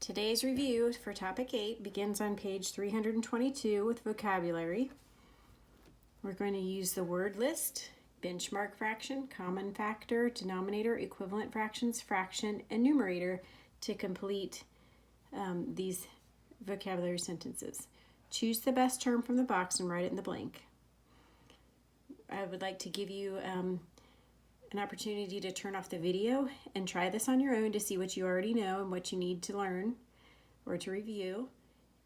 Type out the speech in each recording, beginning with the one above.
Today's review for topic 8 begins on page 322 with vocabulary. We're going to use the word list, benchmark fraction, common factor, denominator, equivalent fractions, fraction, and numerator to complete these vocabulary sentences. Choose the best term from the box and write it in the blank. I would like to give you an opportunity to turn off the video and try this on your own to see what you already know and what you need to learn or to review,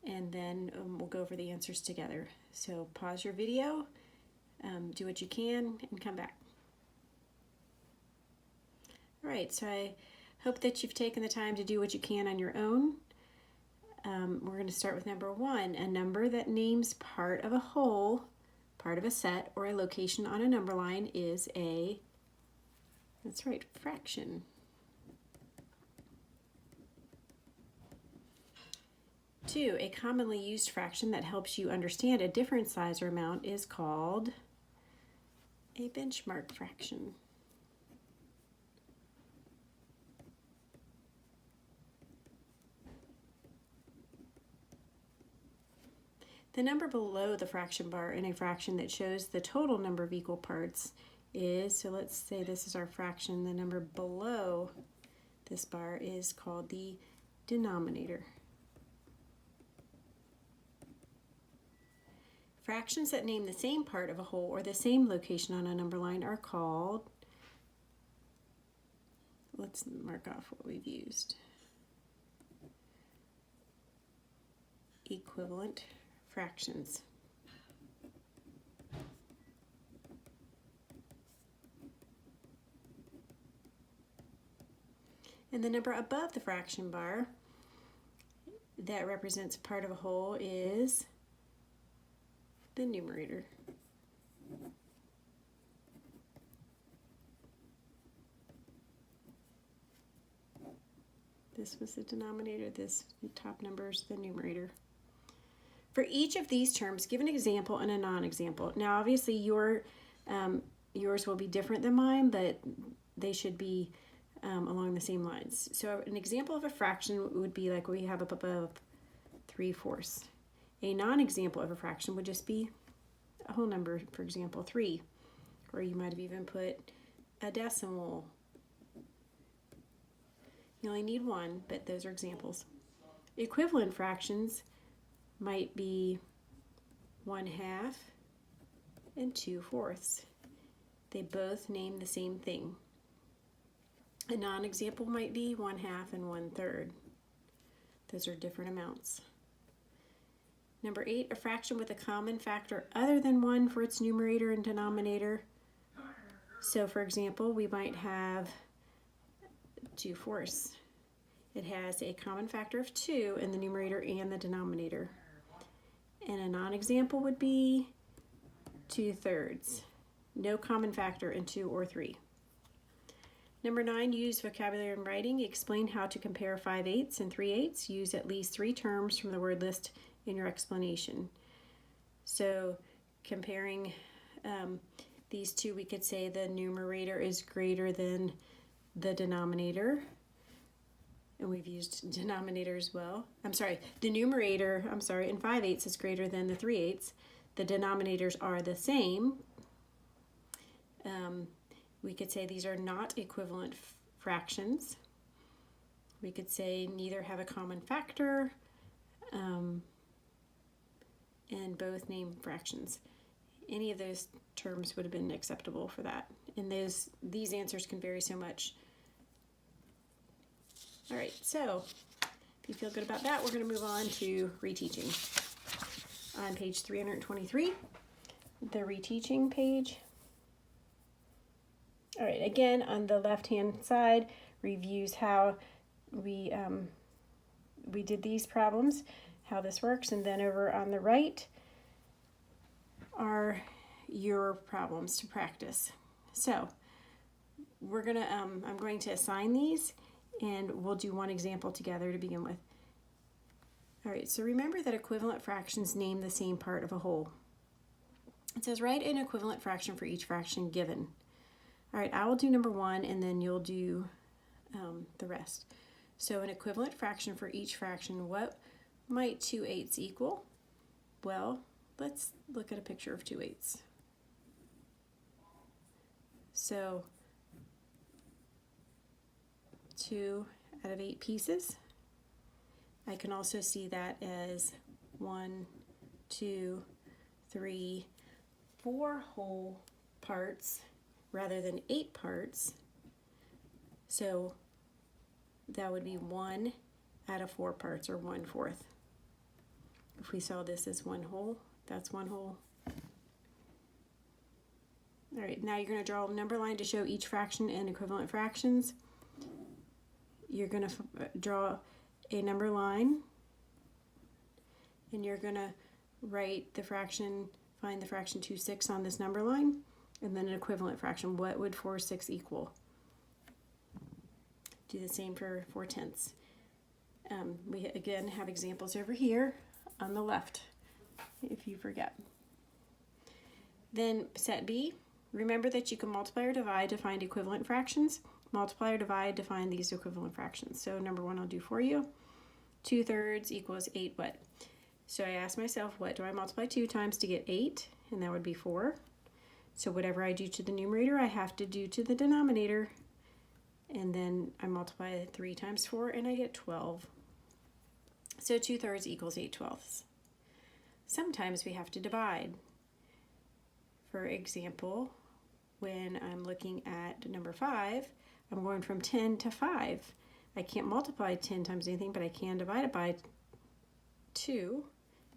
and then we'll go over the answers together. So pause your video, do what you can, and come back. All right, so I hope that you've taken the time to do what you can on your own. We're going to start with number 1, a number that names part of a whole, part of a set, or a location on a number line is a, that's right, fraction. Two, a commonly used fraction that helps you understand a different size or amount is called a benchmark fraction. The number below the fraction bar in a fraction that shows the total number of equal parts is, so let's say this is our fraction, the number below this bar is called the denominator. Fractions that name the same part of a whole or the same location on a number line are called, let's mark off what we've used, equivalent fractions. And the number above the fraction bar that represents part of a whole is the numerator. This was the denominator, this top number is the numerator. For each of these terms, give an example and a non-example. Now obviously yours will be different than mine, but they should be along the same lines. So an example of a fraction would be like we have up above 3/4. A non-example of a fraction would just be a whole number, for example 3, or you might have even put a decimal. You only need one, but those are examples. Equivalent fractions might be 1/2 and 2/4. They both name the same thing. A non-example might be 1/2 and 1/3. Those are different amounts. Number 8, a fraction with a common factor other than 1 for its numerator and denominator. So for example, we might have 2/4. It has a common factor of 2 in the numerator and the denominator. And a non-example would be 2/3. No common factor in 2 or 3. Number 9, use vocabulary in writing. Explain how to compare 5/8 and 3/8. Use at least 3 terms from the word list in your explanation. So comparing these two, we could say the numerator is greater than the denominator. And we've used denominator as well. The numerator, in 5/8 is greater than the 3/8. The denominators are the same. We could say these are not equivalent fractions. We could say neither have a common factor, and both name fractions. Any of those terms would have been acceptable for that. And these answers can vary so much. All right, so if you feel good about that, we're going to move on to reteaching. On page 323, the reteaching page. All right, again, on the left-hand side, reviews how we did these problems, how this works, and then over on the right are your problems to practice. So we're gonna, I'm going to assign these, and we'll do one example together to begin with. All right, so remember that equivalent fractions name the same part of a whole. It says write an equivalent fraction for each fraction given. All right, I will do number 1, and then you'll do the rest. So an equivalent fraction for each fraction, what might 2/8 equal? Well, let's look at a picture of 2/8. So 2 out of 8 pieces. I can also see that as 1, 2, 3, 4 whole parts rather than 8 parts. So that would be 1 out of 4 parts, or 1/4. If we saw this as one whole, that's one whole. All right, now you're going to draw a number line to show each fraction and equivalent fractions. You're going to draw a number line, and you're going to write the fraction, find the fraction 2/6 on this number line, and then an equivalent fraction. What would 4/6 equal? Do the same for 4/10. We again have examples over here on the left, if you forget. Then set B, remember that you can multiply or divide to find equivalent fractions. Multiply or divide to find these equivalent fractions. So number 1 I'll do for you. 2/3 equals 8 what? So I ask myself, what do I multiply 2 times to get 8? And that would be 4. So whatever I do to the numerator, I have to do to the denominator. And then I multiply 3 times 4 and I get 12. So 2/3 equals 8/12. Sometimes we have to divide. For example, when I'm looking at number 5, I'm going from 10 to 5. I can't multiply 10 times anything, but I can divide it by 2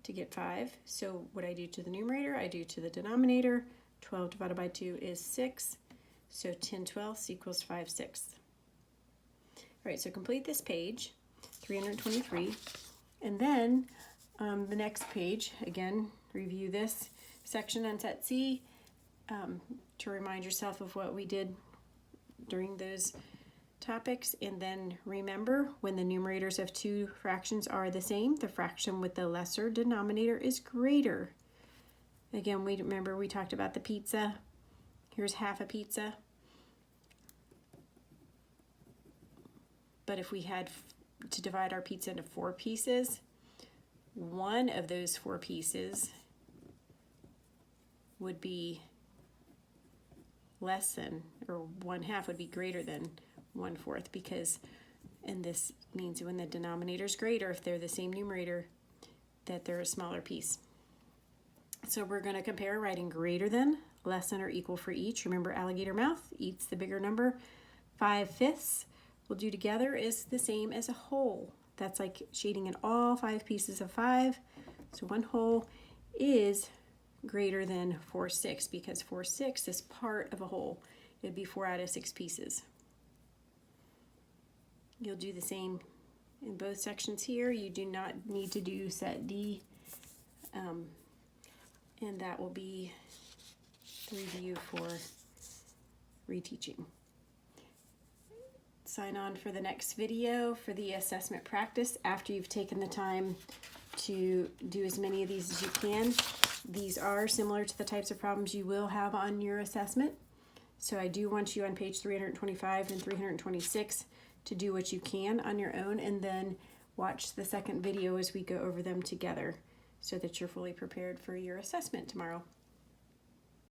to get 5. So what I do to the numerator, I do to the denominator. 12 divided by 2 is 6. So 10/12 equals 5/6. All right, so complete this page, 323. And then the next page, again, review this section on set C to remind yourself of what we did during those topics. And then remember, when the numerators of 2 fractions are the same, the fraction with the lesser denominator is greater. Again, we talked about the pizza. Here's half a pizza. But if we had to divide our pizza into 4 pieces, one of those 4 pieces would be less than, or 1/2 would be greater than 1/4, because, and this means when the denominator is greater, if they're the same numerator, that they're a smaller piece. So we're going to compare writing greater than, less than, or equal for each. Remember, alligator mouth eats the bigger number. 5/5 we'll do together is the same as a whole. That's like shading in all 5 pieces of 5. So one whole is greater than 4/6, because 4/6 is part of a whole. It'd be 4 out of 6 pieces. You'll do the same in both sections here. You do not need to do set D, and that will be the review for reteaching. Sign on for the next video for the assessment practice after you've taken the time to do as many of these as you can. These are similar to the types of problems you will have on your assessment. So I do want you on page 325 and 326 to do what you can on your own, and then watch the second video as we go over them together so that you're fully prepared for your assessment tomorrow.